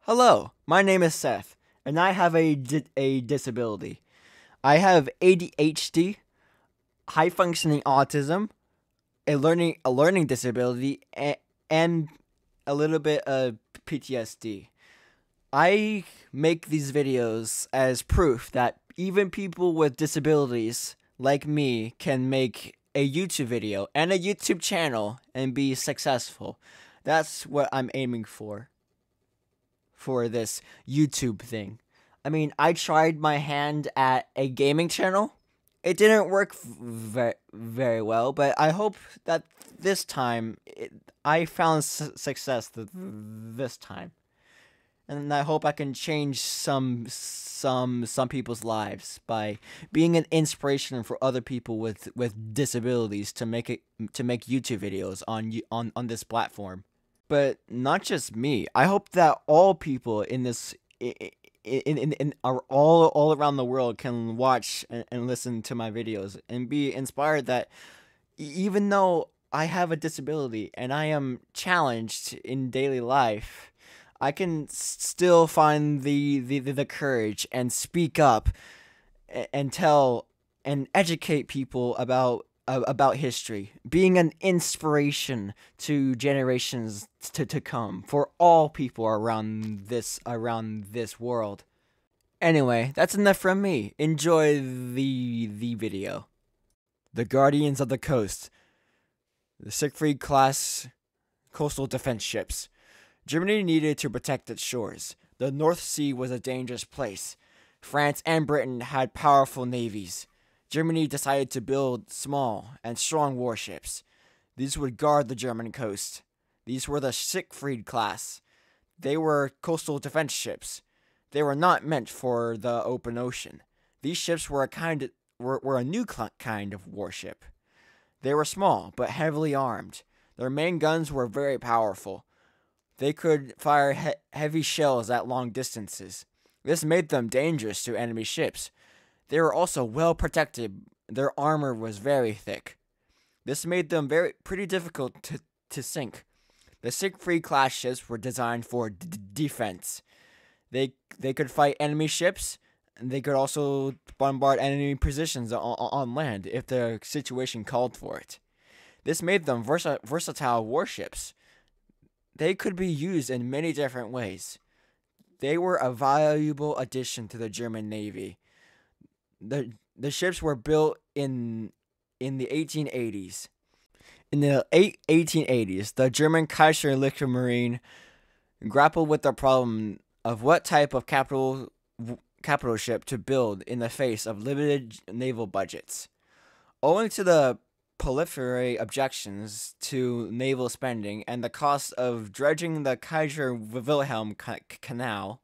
Hello, my name is Seth, and I have a disability. I have ADHD, high functioning autism, a learning disability, and a little bit of PTSD. I make these videos as proof that even people with disabilities like me can make a YouTube video and a YouTube channel and be successful. That's what I'm aiming for this YouTube thing. I mean, I tried my hand at a gaming channel. It didn't work very well, but I hope that this time I found success this time. And I hope I can change some people's lives by being an inspiration for other people with disabilities to make YouTube videos on this platform. But not just me. I hope that all people in this in are all around the world can watch and listen to my videos and be inspired that even though I have a disability and I am challenged in daily life, I can still find the courage and speak up and tell and educate people about history, being an inspiration to generations to come for all people around this world. Anyway, that's enough from me. Enjoy the video. The Guardians of the Coast, the Siegfried-Class coastal defense ships. Germany needed to protect its shores. The North Sea was a dangerous place. France and Britain had powerful navies. Germany decided to build small and strong warships. These would guard the German coast. These were the Siegfried-Class. They were coastal defense ships. They were not meant for the open ocean. These ships were a new kind of warship. They were small but heavily armed. Their main guns were very powerful. They could fire heavy shells at long distances. This made them dangerous to enemy ships. They were also well protected. Their armor was very thick. This made them pretty difficult to sink. The Siegfried-Class ships were designed for defense. They could fight enemy ships, and they could also bombard enemy positions on land if the situation called for it. This made them versatile warships. They could be used in many different ways. They were a valuable addition to the German Navy. The ships were built in the 1880s. In the 1880s, the German Kaiserliche Marine grappled with the problem of what type of capital ship to build in the face of limited naval budgets. Owing to the proliferate objections to naval spending and the cost of dredging the Kaiser Wilhelm Canal,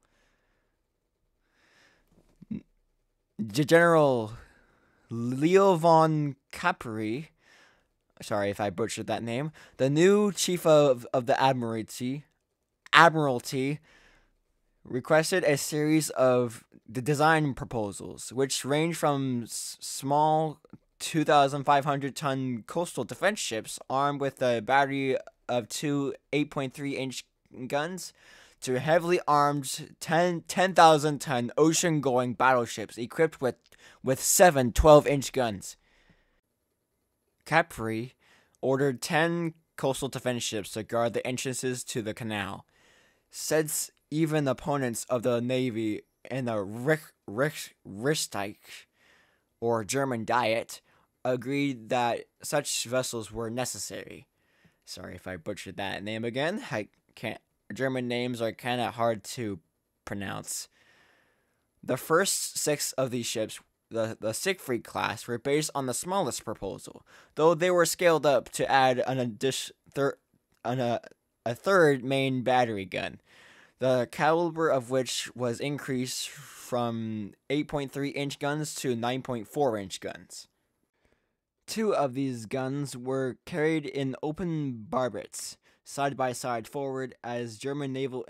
General Leo von Caprery, sorry if I butchered that name, the new chief of the Admiralty requested a series of the design proposals, which range from small 2,500-ton coastal defense ships armed with a battery of two 8.3-inch guns to heavily armed 10,000-ton ocean-going battleships equipped with seven 12-inch guns. Capri ordered 10 coastal defense ships to guard the entrances to the canal. Since even opponents of the Navy in the Reichstag, or German Diet, agreed that such vessels were necessary. Sorry if I butchered that name again. German names are kind of hard to pronounce. The first 6 of these ships, the Siegfried-Class, were based on the smallest proposal, though they were scaled up to add a third main battery gun, the caliber of which was increased from 8.3-inch guns to 9.4-inch guns. 2 of these guns were carried in open barbets, side by side forward, as German naval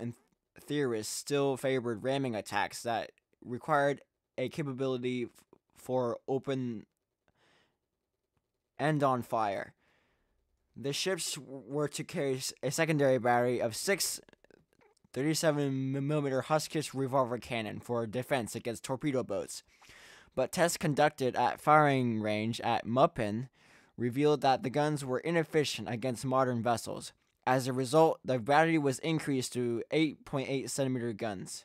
theorists still favored ramming attacks that required a capability for open and on fire. The ships were to carry a secondary battery of 6 37mm Huskus revolver cannon for defense against torpedo boats. But tests conducted at firing range at Muppen revealed that the guns were inefficient against modern vessels. As a result, the battery was increased to 8.8cm guns.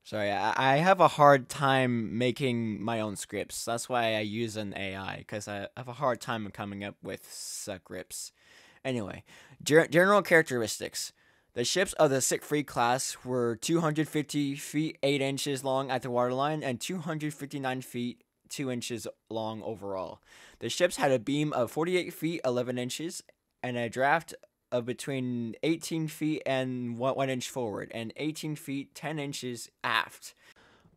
Sorry, I have a hard time making my own scripts. That's why I use an AI, because I have a hard time coming up with scripts. Anyway, general characteristics. The ships of the Siegfried-Class were 250 feet 8 inches long at the waterline and 259 feet 2 inches long overall. The ships had a beam of 48 feet 11 inches and a draft of between 18 feet and 1 inch forward and 18 feet 10 inches aft.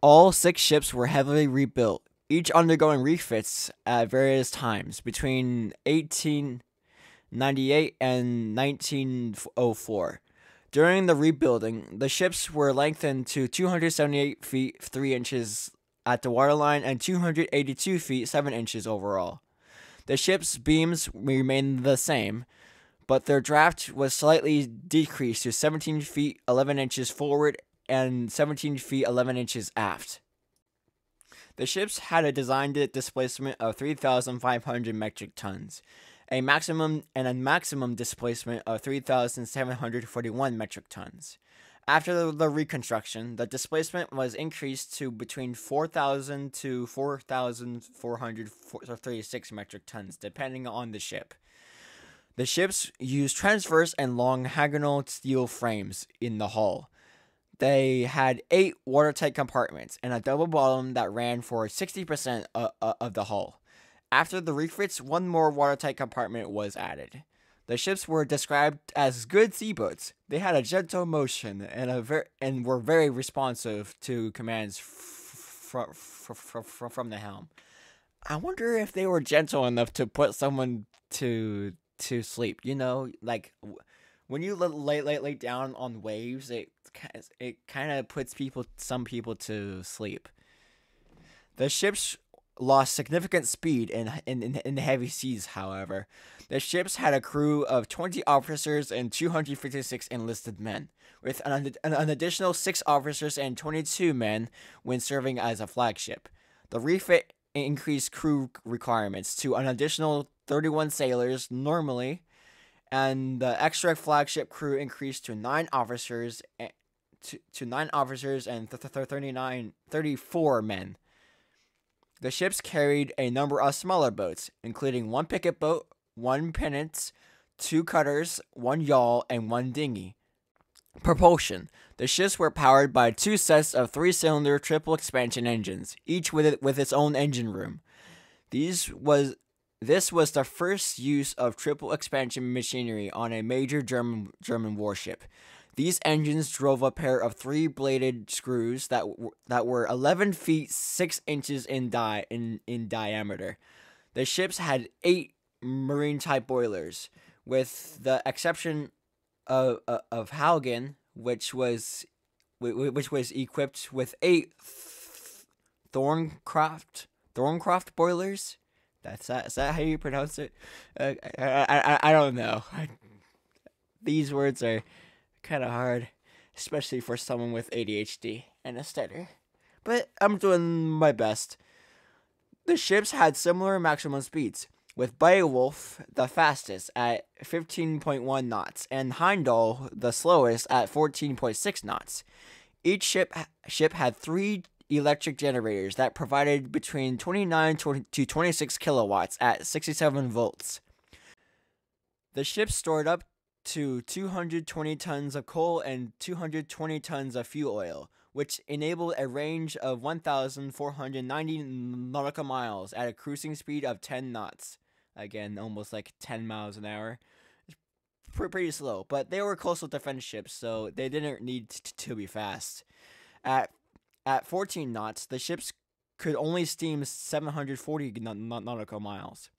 All 6 ships were heavily rebuilt, each undergoing refits at various times between 1898 and 1904. During the rebuilding, the ships were lengthened to 278 feet 3 inches at the waterline and 282 feet 7 inches overall. The ship's beams remained the same, but their draft was slightly decreased to 17 feet 11 inches forward and 17 feet 11 inches aft. The ships had a designed displacement of 3,500 metric tons, a maximum displacement of 3,741 metric tons. After the reconstruction, the displacement was increased to between 4,000 to 4,436 metric tons, depending on the ship. The ships used transverse and long steel frames in the hull. They had 8 watertight compartments and a double bottom that ran for 60% of the hull. After the refits, 1 more watertight compartment was added. The ships were described as good seaboats. They had a gentle motion and were very responsive to commands from the helm. I wonder if they were gentle enough to put someone to sleep. You know, like when you lay down on waves, it kind of puts some people to sleep. The ships lost significant speed in the heavy seas. However, the ships had a crew of 20 officers and 256 enlisted men, with an additional 6 officers and 22 men when serving as a flagship. The refit increased crew requirements to an additional 31 sailors normally, and the extra flagship crew increased to 9 officers and 34 men. The ships carried a number of smaller boats, including 1 picket boat, 1 pinnace, 2 cutters, 1 yawl, and 1 dinghy. Propulsion. The ships were powered by 2 sets of 3-cylinder triple expansion engines, each with its own engine room. This was the first use of triple expansion machinery on a major German warship. These engines drove a pair of 3-bladed screws that were 11 feet 6 inches in diameter. The ships had 8 marine-type boilers, with the exception of Haugen, which was equipped with 8 Thorncroft boilers. Is that how you pronounce it? I don't know. These words are kind of hard, especially for someone with ADHD and a stutter. But I'm doing my best. The ships had similar maximum speeds, with Beowulf the fastest at 15.1 knots and Heimdall the slowest at 14.6 knots. Each ship had 3 electric generators that provided between 29 to 26 kilowatts at 67 volts. The ships stored up to 220 tons of coal and 220 tons of fuel oil, which enabled a range of 1,490 nautical miles at a cruising speed of 10 knots. Again, almost like 10 miles an hour. It's pretty slow, but they were coastal defense ships, so they didn't need to be fast. At 14 knots, the ships could only steam 740 nautical miles.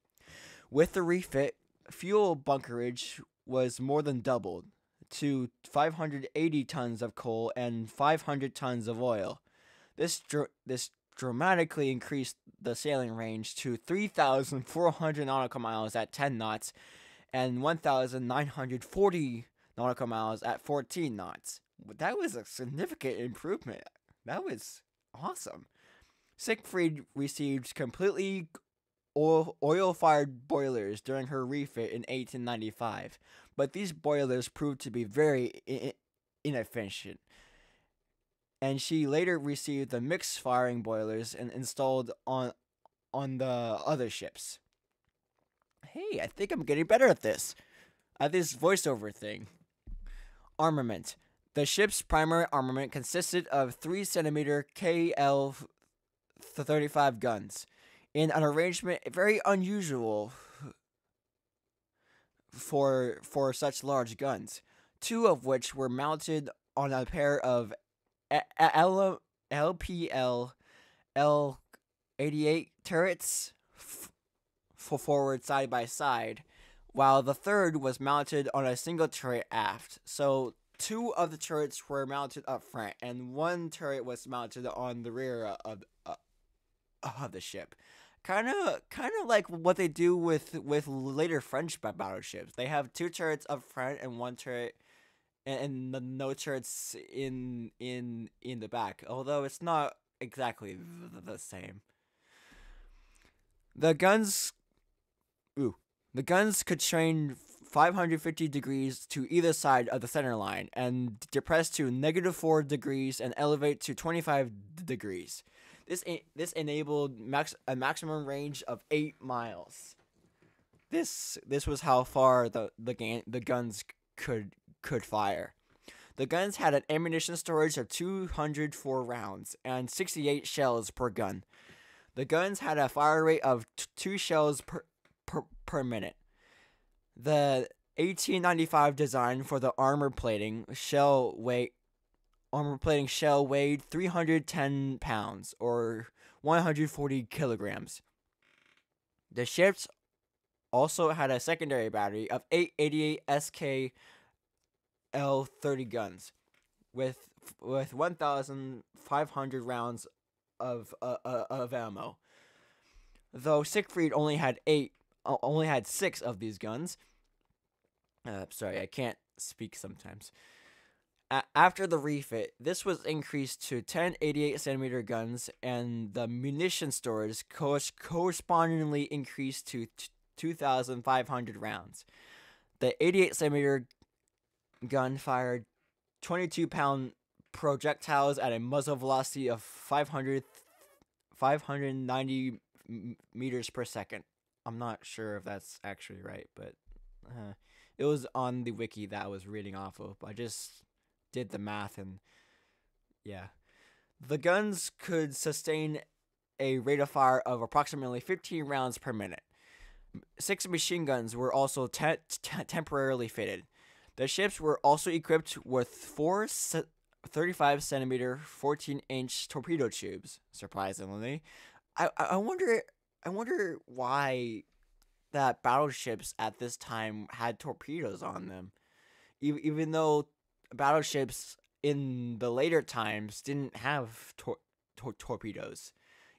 With the refit, fuel bunkerage was more than doubled to 580 tons of coal and 500 tons of oil. This dramatically increased the sailing range to 3,400 nautical miles at 10 knots and 1,940 nautical miles at 14 knots. That was a significant improvement. That was awesome. Siegfried received completely oil-fired boilers during her refit in 1895, but these boilers proved to be very inefficient, and she later received the mixed-firing boilers and installed on the other ships. Hey, I think I'm getting better at this voiceover thing. Armament. The ship's primary armament consisted of 3-centimeter KL-35 guns, in an arrangement very unusual for such large guns, 2 of which were mounted on a pair of LPL L-88 turrets forward side by side, while the third was mounted on a single turret aft. So 2 of the turrets were mounted up front, and 1 turret was mounted on the rear of the ship. Kind of like what they do with later French battleships. They have 2 turrets up front and 1 turret, and no turrets in the back. Although it's not exactly the same. The guns could train 550 degrees to either side of the center line, and depress to -4 degrees and elevate to 25 degrees. This enabled a maximum range of 8 miles. This was how far the guns could fire. The guns had an ammunition storage of 204 rounds and 68 shells per gun. The guns had a fire rate of 2 shells per minute. The 1895 design for the armor plating shell weighed 310 pounds, or 140 kilograms. The ships also had a secondary battery of 888 SK L-30 guns, with 1,500 rounds of ammo. Though Siegfried only had 6 of these guns. Sorry, I can't speak sometimes. After the refit, this was increased to 10 88-centimeter guns, and the munition storage correspondingly increased to 2,500 rounds. The 88-centimeter gun fired 22-pound projectiles at a muzzle velocity of 590 meters per second. I'm not sure if that's actually right, but it was on the wiki that I was reading off of. I just did the math, and yeah. The guns could sustain a rate of fire of approximately 15 rounds per minute. 6 machine guns were also temporarily fitted. The ships were also equipped with 4 35-centimeter, 14-inch torpedo tubes. Surprisingly, I wonder why that battleships at this time had torpedoes on them, even though battleships in the later times didn't have torpedoes.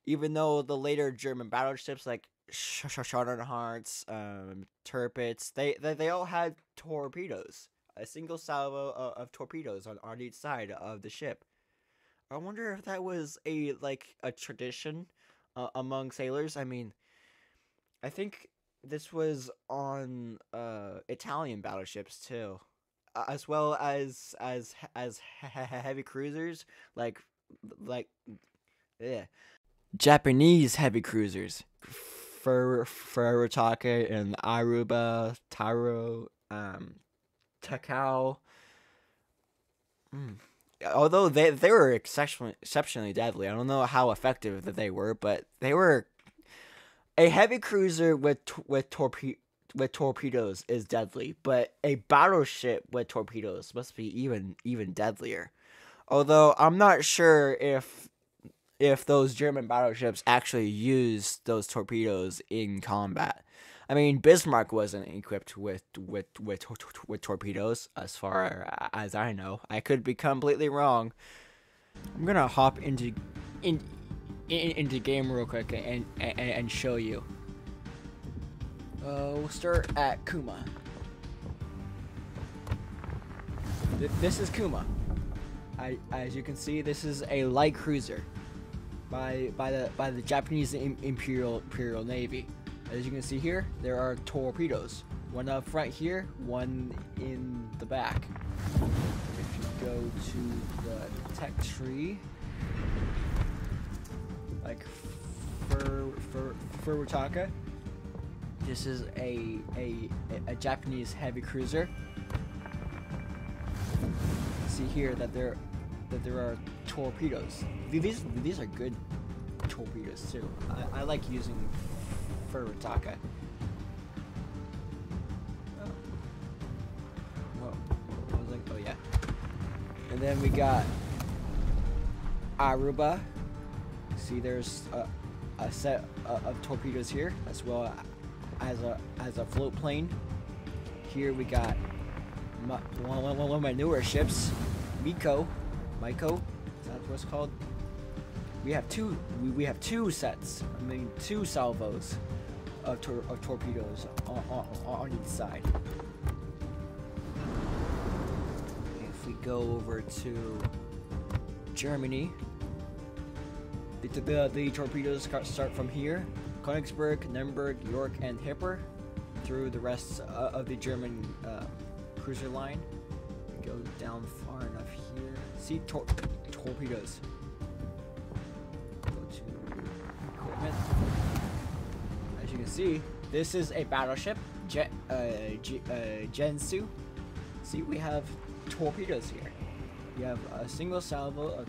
Even though the later German battleships like Scharnhorsts, Tirpitz, they all had torpedoes. A single salvo of torpedoes on each side of the ship. I wonder if that was a tradition among sailors. I mean, I think this was on Italian battleships too, as well as heavy cruisers like Japanese heavy cruisers, Furitake and Aruba, Taro, Takao. Although they were exceptionally deadly. I don't know how effective that they were, but they were. A heavy cruiser with torpedoes is deadly, but a battleship with torpedoes must be even deadlier. Although I'm not sure if those German battleships actually used those torpedoes in combat. I mean, Bismarck wasn't equipped with torpedoes, as far as I know. I could be completely wrong. I'm gonna hop into game real quick and show you. We'll start at Kuma. This is Kuma. As you can see, this is a light cruiser by the Japanese Imperial Navy. As you can see here, there are torpedoes. One up front here, one in the back. If you go to the tech tree, like Furutaka, this is a Japanese heavy cruiser. See here that there are torpedoes. These are good torpedoes too. I like using Furutaka. Oh yeah. And then we got Aruba. See, there's a set of torpedoes here, as well as a float plane. Here we got one of my newer ships, Maiko. Is that what it's called? We have two sets. I mean, two salvos of torpedoes on each side. If we go over to Germany, the torpedoes start from here: Königsberg, Nuremberg, York, and Hipper, through the rest of the German cruiser line. Go down far enough here. See torpedoes. Go to equipment. As you can see, this is a battleship, Gensu. See, we have torpedoes here. We have a single salvo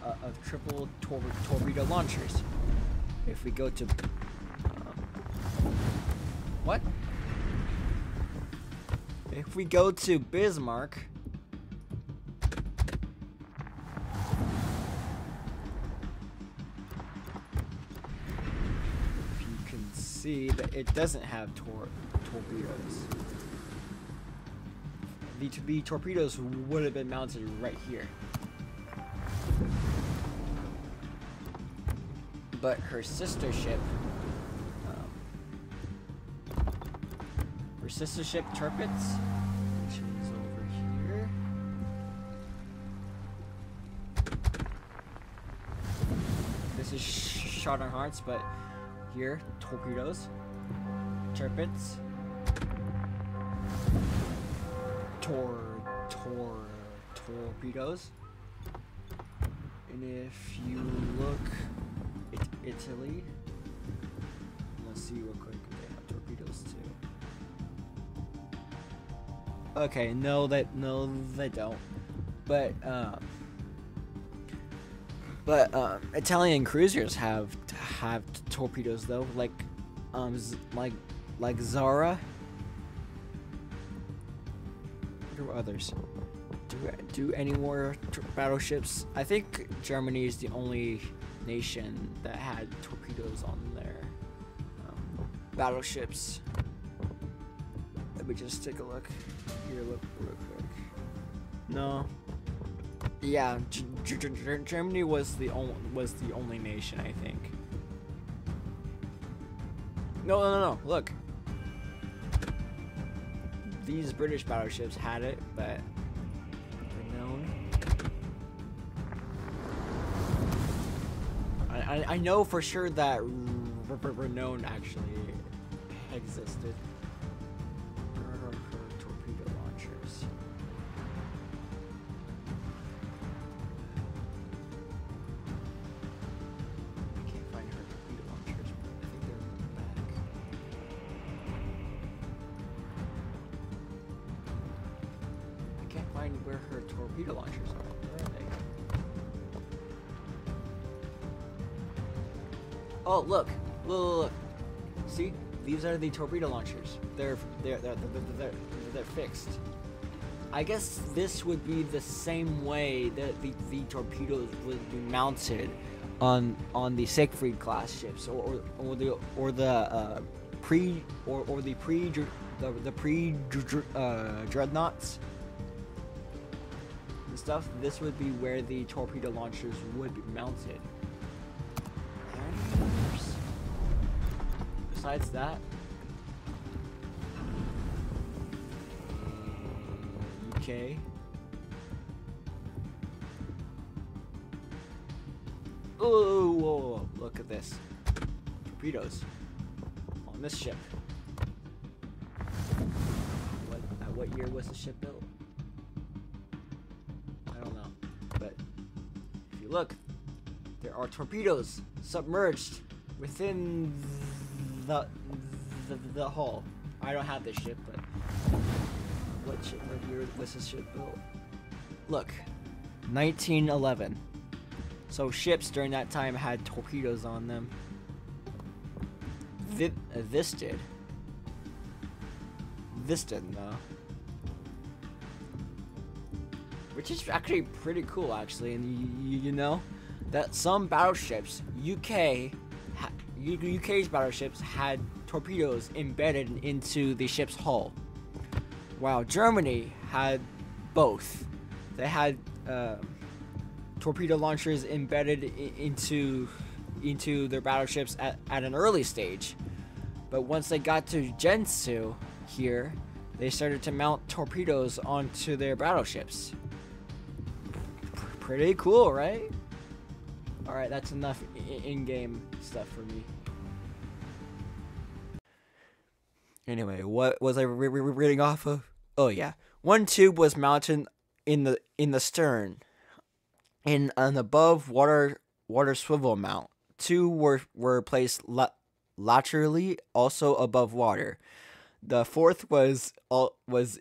of triple torpedo launchers. If we go to what? If we go to Bismarck, you can see that it doesn't have torpedoes. The torpedoes would have been mounted right here. But her sister ship, Tirpitz, which is over here. This is shot on hearts, but here, torpedoes, Tirpitz, torpedoes. And if you look at Italy, let's see real quick if they have torpedoes too. Okay, no, they don't. But Italian cruisers have torpedoes though, like Zara. Who are others? Do any more battleships? I think Germany is the only nation that had torpedoes on their battleships. Let me just take a look. Here, look real quick. No. Yeah, Germany was the only nation, I think. No. Look. These British battleships had it, but Renown. I know for sure that Renown actually existed. Torpedo launchers. I can't find her torpedo launchers, but I think they're in the back. I can't find where her torpedo launchers are. Where are they? Oh, look. See, these are the torpedo launchers. They're fixed. I guess this would be the same way that the torpedoes would be mounted on the Siegfried-Class ships, or the dreadnoughts and stuff. This would be where the torpedo launchers would be mounted. Besides that, UK, Oh, whoa, look at this. Torpedoes on this ship. What year was the ship built? I don't know. But if you look, there are torpedoes submerged within the hull. I don't have this ship, but what year was this ship built? Look, 1911. So ships during that time had torpedoes on them. This did. This didn't, though. Which is actually pretty cool, actually. And you know that some battleships, UK's battleships had torpedoes embedded into the ship's hull, while Germany had both. They had torpedo launchers embedded into their battleships at an early stage, but once they got to Gensu here, they started to mount torpedoes onto their battleships. Pretty cool, right? Alright, that's enough in-game stuff for me. Anyway, what was I reading off of? Oh yeah, one tube was mounted in the stern, in an above water swivel mount. Two were placed laterally, also above water. The fourth was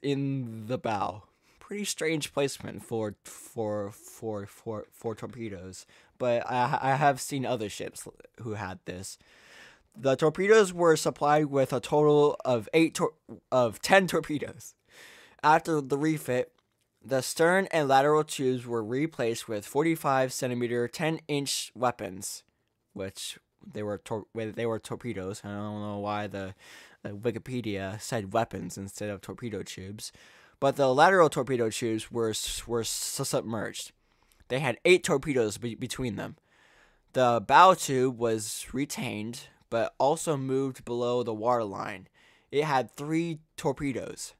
in the bow. Pretty strange placement for torpedoes, but I have seen other ships who had this. The torpedoes were supplied with a total of 10 torpedoes. After the refit, the stern and lateral tubes were replaced with 45cm 10-inch weapons, which they were torpedoes. I don't know why the Wikipedia said weapons instead of torpedo tubes. But the lateral torpedo tubes were submerged. They had 8 torpedoes between them. The bow tube was retained, but also moved below the waterline. It had 3 torpedoes.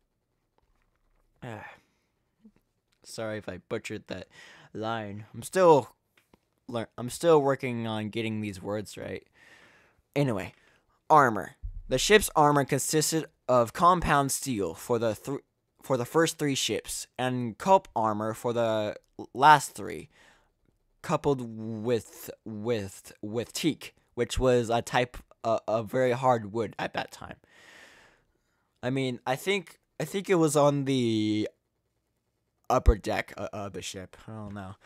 Sorry if I butchered that line. I'm still working on getting these words right. Anyway, armor. The ship's armor consisted of compound steel for the first 3 ships, and cup armor for the last 3, coupled with teak, which was a type of very hard wood at that time. I mean, I think it was on the upper deck of the ship. I don't know.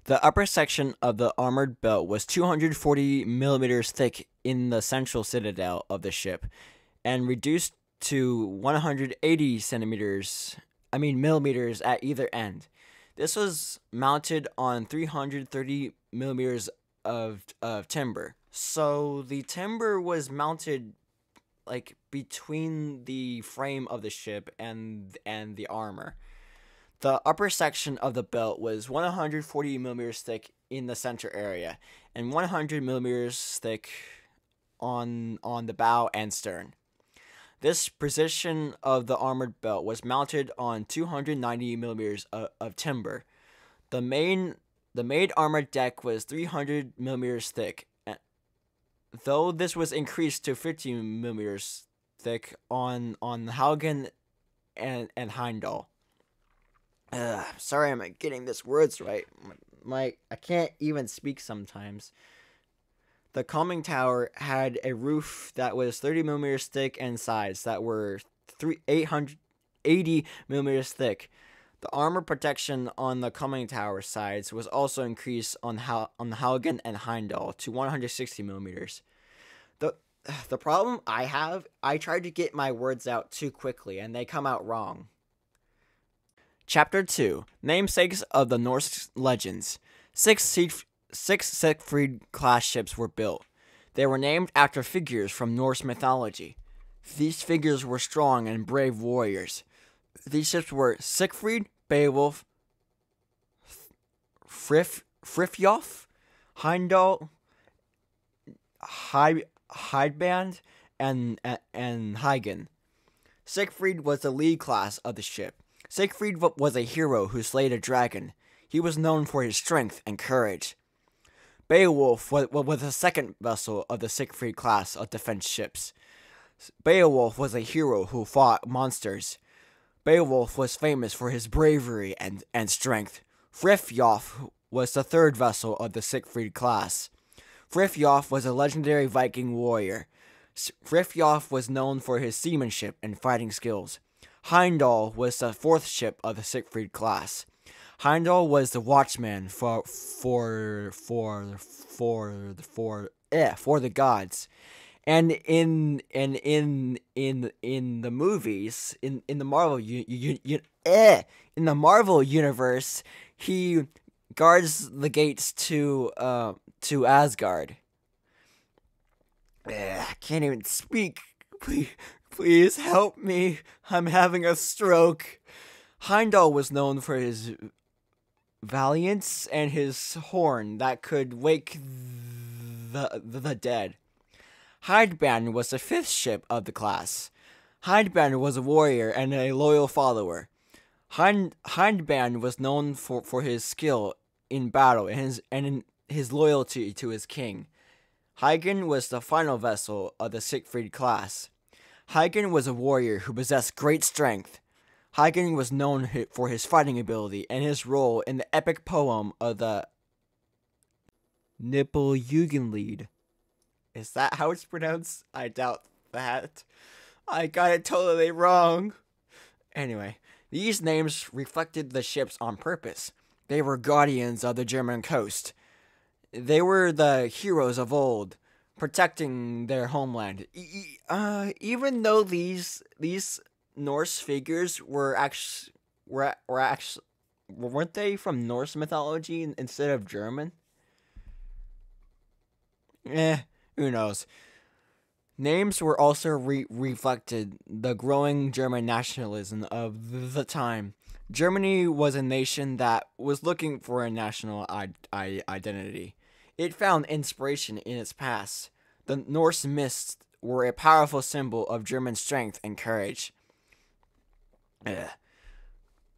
The upper section of the armored belt was 240 millimeters thick in the central citadel of the ship, and reduced to 180 millimeters at either end. This was mounted on 330 millimeters of timber. So the timber was mounted like between the frame of the ship and the armor. The upper section of the belt was 140 millimeters thick in the center area, and 100 millimeters thick on the bow and stern. This position of the armored belt was mounted on 290 millimeters of timber. The main armored deck was 300 millimeters thick, though this was increased to 50 millimeters thick on Haugen and Heimdall. Sorry, I'm not getting these words right. I can't even speak sometimes. The conning tower had a roof that was 30 millimeters thick and sides that were 880 millimeters thick. The armor protection on the conning tower sides was also increased on the Haugen and Heimdall to 160 millimeters. The problem I have, I tried to get my words out too quickly and they come out wrong. Chapter 2. Namesakes of the Norse Legends. 6 Siegfried-Class ships were built. They were named after figures from Norse mythology. These figures were strong and brave warriors. These ships were Siegfried, Beowulf, Frithjof, Heimdall, Heidband, and Hagen. Siegfried was the lead class of the ship. Siegfried was a hero who slayed a dragon. He was known for his strength and courage. Beowulf was the second vessel of the Siegfried class of defense ships. Beowulf was a hero who fought monsters. Beowulf was famous for his bravery and strength. Frithjof was the third vessel of the Siegfried class. Frithjof was a legendary Viking warrior. Frithjof was known for his seamanship and fighting skills. Heimdall was the fourth ship of the Siegfried class. Heimdall was the watchman for the gods. And in the movies, in the Marvel universe, he guards the gates to Asgard. I can't even speak. Please help me. I'm having a stroke. Heimdall was known for his valiance and his horn that could wake the dead. Heidband was the fifth ship of the class. Heidband was a warrior and a loyal follower. Heidband was known for his skill in battle and his loyalty to his king. Hagen was the final vessel of the Siegfried class. Hagen was a warrior who possessed great strength. Hagen was known for his fighting ability and his role in the epic poem of the Nibelungenlied. Is that how it's pronounced? I doubt that. I got it totally wrong. Anyway, these names reflected the ships on purpose. They were guardians of the German coast. They were the heroes of old, protecting their homeland. Even though these Norse figures weren't they from Norse mythology instead of German? Who knows? Names were also reflected the growing German nationalism of the time. Germany was a nation that was looking for a national identity. It found inspiration in its past. The Norse myths were a powerful symbol of German strength and courage.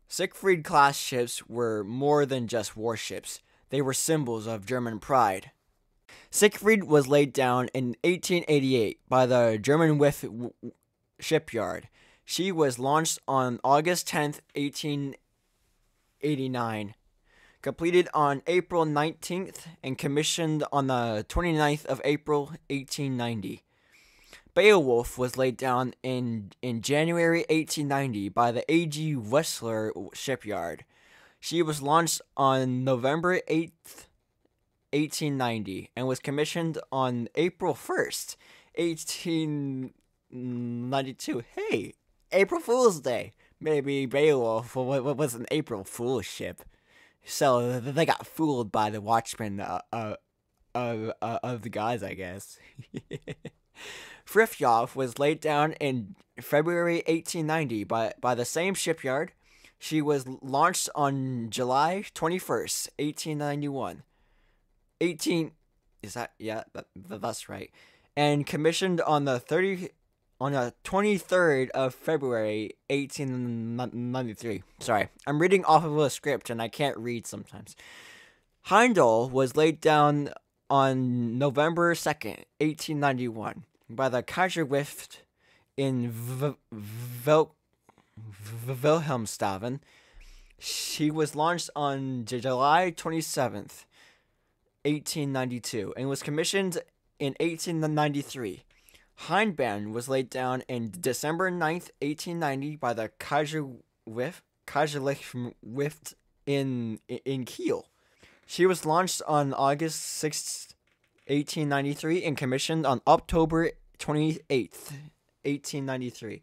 Siegfried-Class ships were more than just warships. They were symbols of German pride. Siegfried was laid down in 1888 by the German shipyard. She was launched on August 10th, 1889, completed on April 19th, and commissioned on the 29th of April, 1890. Beowulf was laid down in January 1890 by the A.G. Wessler shipyard. She was launched on November 8th, 1890, and was commissioned on April 1st, 1892. Hey, April Fool's Day. Maybe Beowulf was an April Fool's ship. So they got fooled by the watchmen of the gods, I guess. Frithjof was laid down in February 1890 by the same shipyard. She was launched on July 21st, 1891. That's right. And commissioned on the 23rd of February, 1893. Sorry, I'm reading off of a script and I can't read sometimes. Heimdall was laid down on November 2nd, 1891, by the Kaiserwift in Wilhelmshaven. She was launched on July 27th, 1892, and was commissioned in 1893. Heimdall was laid down in December 9th, 1890, by the Kaiserwift in Kiel. She was launched on August 6th, 1893, and commissioned on October 28th, 1893.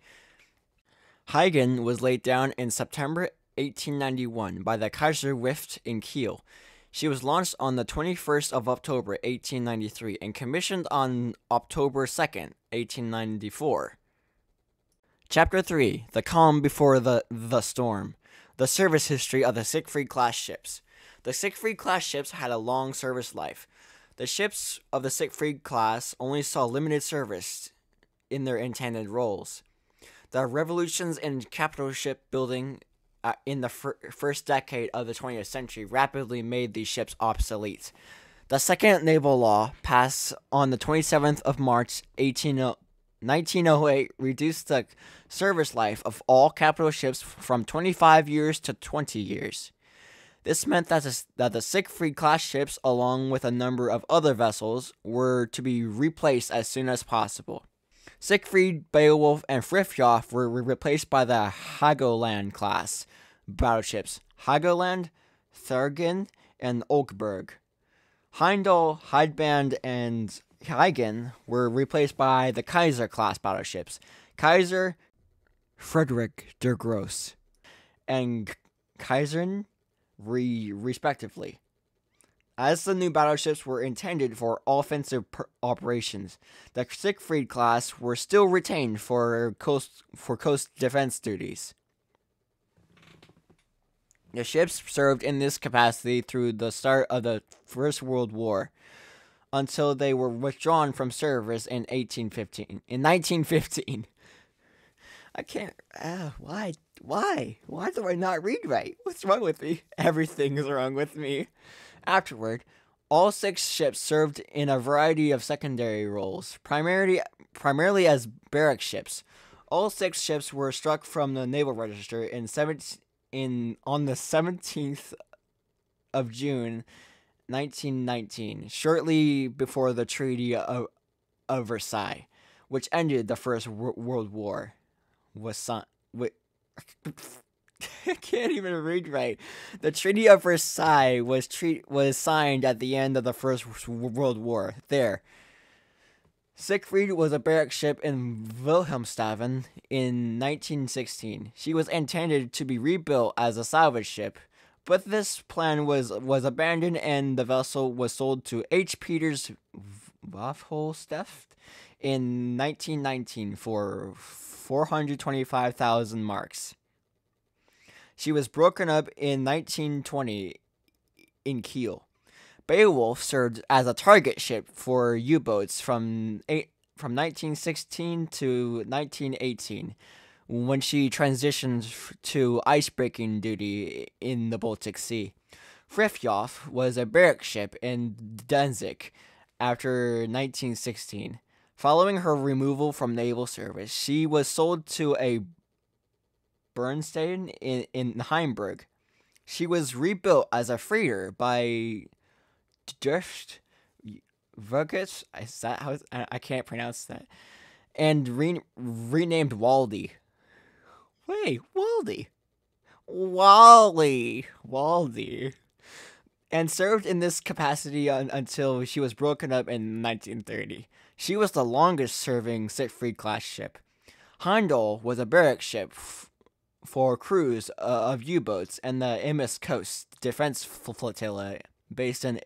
Hagen was laid down in September 1891 by the Kaiserwift in Kiel. She was launched on the 21st of October, 1893, and commissioned on October 2nd, 1894. Chapter 3. The Calm Before the Storm. The Service History of the Siegfried-Class Ships. The Siegfried-Class ships had a long service life. The ships of the Siegfried-Class only saw limited service in their intended roles. The revolutions in capital shipbuilding in the first decade of the 20th century rapidly made these ships obsolete. The second naval law, passed on the 27th of March 1908, reduced the service life of all capital ships from 25 years to 20 years. This meant that the Siegfried-Class ships, along with a number of other vessels, were to be replaced as soon as possible. Siegfried, Beowulf, and Frithjof were replaced by the Helgoland-class battleships Helgoland, Thurgen, and Olkberg. Heimdall, Heidband, and Huygen were replaced by the Kaiser-class battleships Kaiser, Friedrich der Grosse, and Kaisern, respectively. As the new battleships were intended for offensive operations, the Siegfried-class were still retained for coast defense duties. The ships served in this capacity through the start of the First World War, until they were withdrawn from service in 1815. In 1915. I can't. Why? Why do I not read right? What's wrong with me? Everything is wrong with me. Afterward, all 6 ships served in a variety of secondary roles, primarily as barrack ships. All 6 ships were struck from the Naval Register on the 17th of June, 1919, shortly before the Treaty of Versailles, which ended the First World War, was signed. I can't even read right. The Treaty of Versailles was signed at the end of the First World War. There. Siegfried was a barrack ship in Wilhelmshaven in 1916. She was intended to be rebuilt as a salvage ship, but this plan was abandoned and the vessel was sold to H. Peters Waffholsteff in 1919 for 425,000 marks. She was broken up in 1920 in Kiel. Beowulf served as a target ship for U-boats from 1916 to 1918, when she transitioned to icebreaking duty in the Baltic Sea. Frithjof was a barrack ship in Danzig after 1916. Following her removal from naval service, she was sold to a Bernstein in Heimburg. She was rebuilt as a freighter by Durst Wreckage. Is that how I can't pronounce that? And renamed Waldy. Wait, Waldy. And served in this capacity until she was broken up in 1930. She was the longest-serving Siegfried-Class ship. Heimdall was a barrack ship for crews of U-boats and the Imus Coast Defense Flotilla based in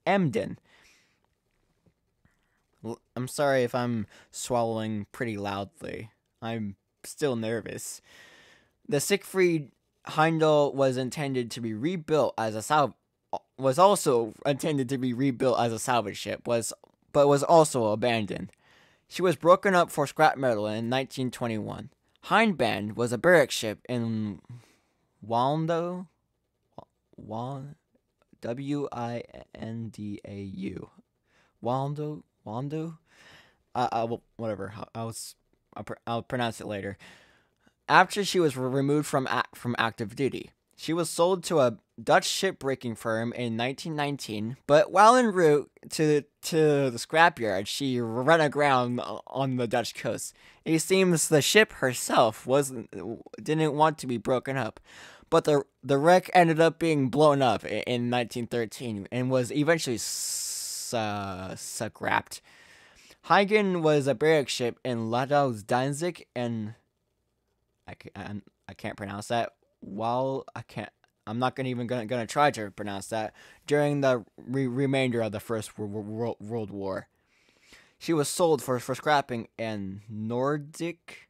Emden. I'm sorry if I'm swallowing pretty loudly. I'm still nervous. The Siegfried Heimdall was also intended to be rebuilt as a salvage ship, but was also abandoned. She was broken up for scrap metal in 1921. Hindband was a barrack ship in Wandau, W-I-N-D-A-U. Wandau? Whatever. I'll pronounce it later. After she was removed from active duty, she was sold to a Dutch shipbreaking firm in 1919, but while en route to the scrapyard, she ran aground on the Dutch coast. It seems the ship herself didn't want to be broken up, but the wreck ended up being blown up in 1913 and was eventually scrapped. Huygen was a barrack ship in Ladau Danzig and I can't pronounce that. I'm not gonna try to pronounce that during the remainder of the First World War. She was sold for scrapping in Nordic,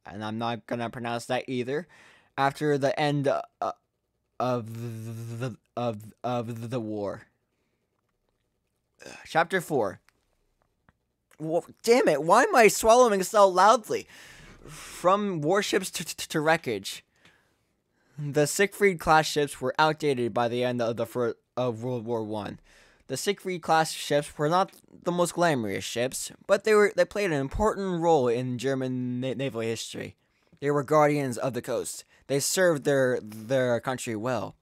and I'm not gonna pronounce that either. After the end of the war. Chapter 4. Well, damn it! Why am I swallowing so loudly? From warships to wreckage. The Siegfried-Class ships were outdated by the end of World War I. The Siegfried-Class ships were not the most glamorous ships, but they played an important role in German naval history. They were guardians of the coast. They served their country well.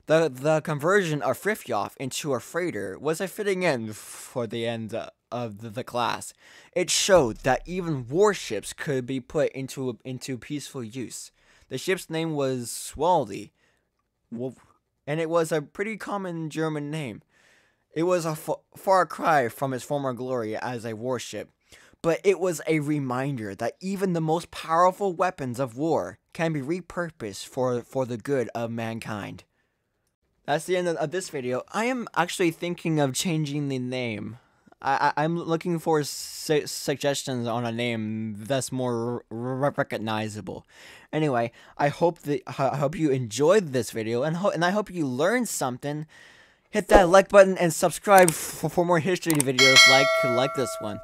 The conversion of Frithjof into a freighter was a fitting end for the end of the class. It showed that even warships could be put into peaceful use. The ship's name was Swaldi, and it was a pretty common German name. It was a far cry from its former glory as a warship, but it was a reminder that even the most powerful weapons of war can be repurposed for the good of mankind. That's the end of this video. I am actually thinking of changing the name. I'm looking for suggestions on a name that's more recognizable. Anyway, I hope you enjoyed this video, and I hope you learned something. Hit that like button and subscribe for more history videos like this one.